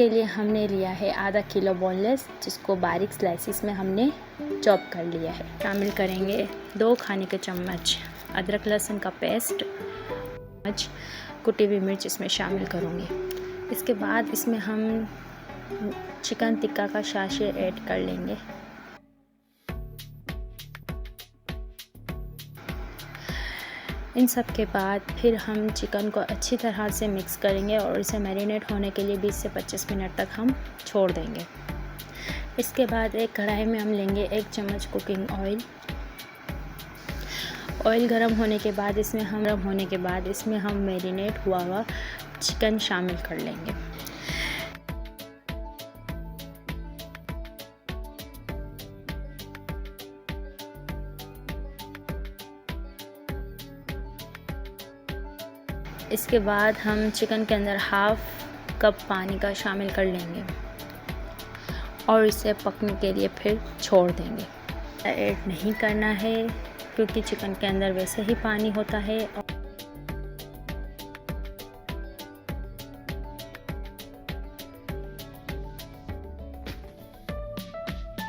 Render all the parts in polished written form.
के लिए हमने लिया है आधा किलो बोनलेस, जिसको बारीक स्लाइसिस में हमने चॉप कर लिया है। शामिल करेंगे 2 खाने के चम्मच अदरक लहसुन का पेस्ट, कुटी हुई मिर्च इसमें शामिल करूँगी। इसके बाद इसमें हम चिकन टिक्का का साशे ऐड कर लेंगे। इन सब के बाद फिर हम चिकन को अच्छी तरह से मिक्स करेंगे और इसे मैरिनेट होने के लिए 20 से 25 मिनट तक हम छोड़ देंगे। इसके बाद एक कढ़ाई में हम लेंगे 1 चम्मच कुकिंग ऑयल। ऑयल गर्म होने के बाद इसमें हम मैरिनेट हुआ चिकन शामिल कर लेंगे। इसके बाद हम चिकन के अंदर हाफ कप पानी का शामिल कर लेंगे और इसे पकने के लिए फिर छोड़ देंगे। ऐड नहीं करना है क्योंकि चिकन के अंदर वैसे ही पानी होता है।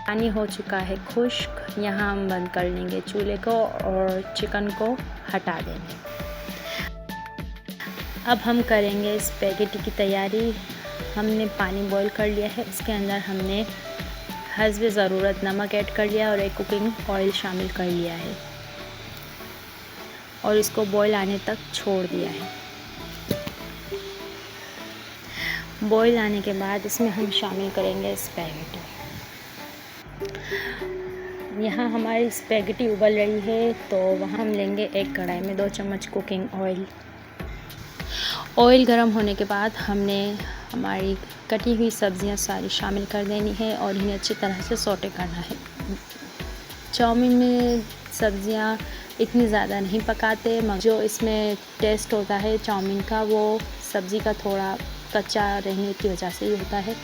पानी हो चुका है खुश्क। यहाँ हम बंद कर लेंगे चूल्हे को और चिकन को हटा देंगे। अब हम करेंगे स्पैगेटी की तैयारी। हमने पानी बॉईल कर लिया है, इसके अंदर हमने हस्ब ज़रूरत नमक ऐड कर लिया और 1 कुकिंग ऑयल शामिल कर लिया है और इसको बॉईल आने तक छोड़ दिया है। बॉईल आने के बाद इसमें हम शामिल करेंगे स्पैगेटी। यहाँ हमारी स्पैगेटी उबल रही है तो वहाँ हम लेंगे एक कढ़ाई में 2 चम्मच कुकिंग ऑयल। ऑयल गर्म होने के बाद हमने हमारी कटी हुई सब्जियां सारी शामिल कर देनी है और इन्हें अच्छी तरह से सौटे करना है। चाउमीन में सब्जियां इतनी ज़्यादा नहीं पकाते, मगर जो इसमें टेस्ट होता है चाउमीन का वो सब्ज़ी का थोड़ा कच्चा रहने की वजह से ही होता है।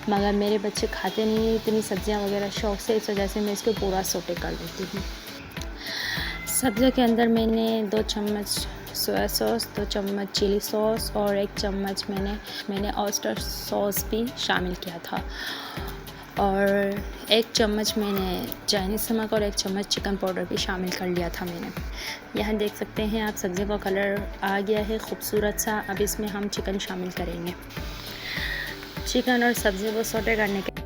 मगर मेरे बच्चे खाते नहीं हैं इतनी सब्जियां वगैरह शौक़ से, इस वजह से मैं इसको पूरा सौटे कर देती हूँ। सब्ज़ियों के अंदर मैंने 2 चम्मच सोया सॉस, 2 चम्मच चिली सॉस और 1 चम्मच मैंने ऑयस्टर सॉस भी शामिल किया था और 1 चम्मच मैंने चाइनीज़ नमक और 1 चम्मच चिकन पाउडर भी शामिल कर लिया था मैंने। यहाँ देख सकते हैं आप सब्ज़ी का कलर आ गया है खूबसूरत सा। अब इसमें हम चिकन शामिल करेंगे। चिकन और सब्ज़ी को सौटे करने के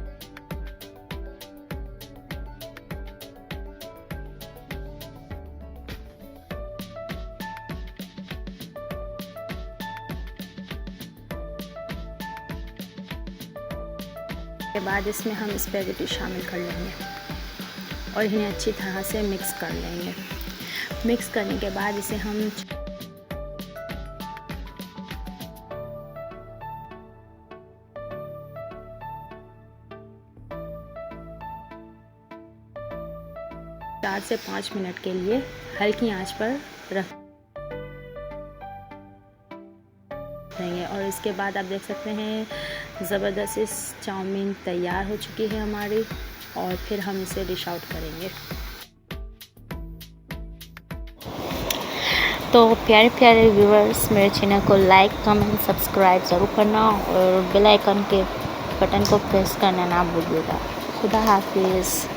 बाद इसमें हम स्पैगेटी शामिल कर लेंगे और इन्हें अच्छी तरह से मिक्स कर लेंगे। मिक्स करने के बाद इसे हम चार से 5 मिनट के लिए हल्की आंच पर रख देंगे और इसके बाद आप देख सकते हैं ज़बरदस्त चाउमीन तैयार हो चुकी है हमारी और फिर हम इसे डिश आउट करेंगे। तो प्यारे प्यारे व्यूअर्स, मेरे चैनल को लाइक कमेंट सब्सक्राइब ज़रूर करना और बेल आइकन के बटन को प्रेस करना ना भूलिएगा। खुदा हाफिज़।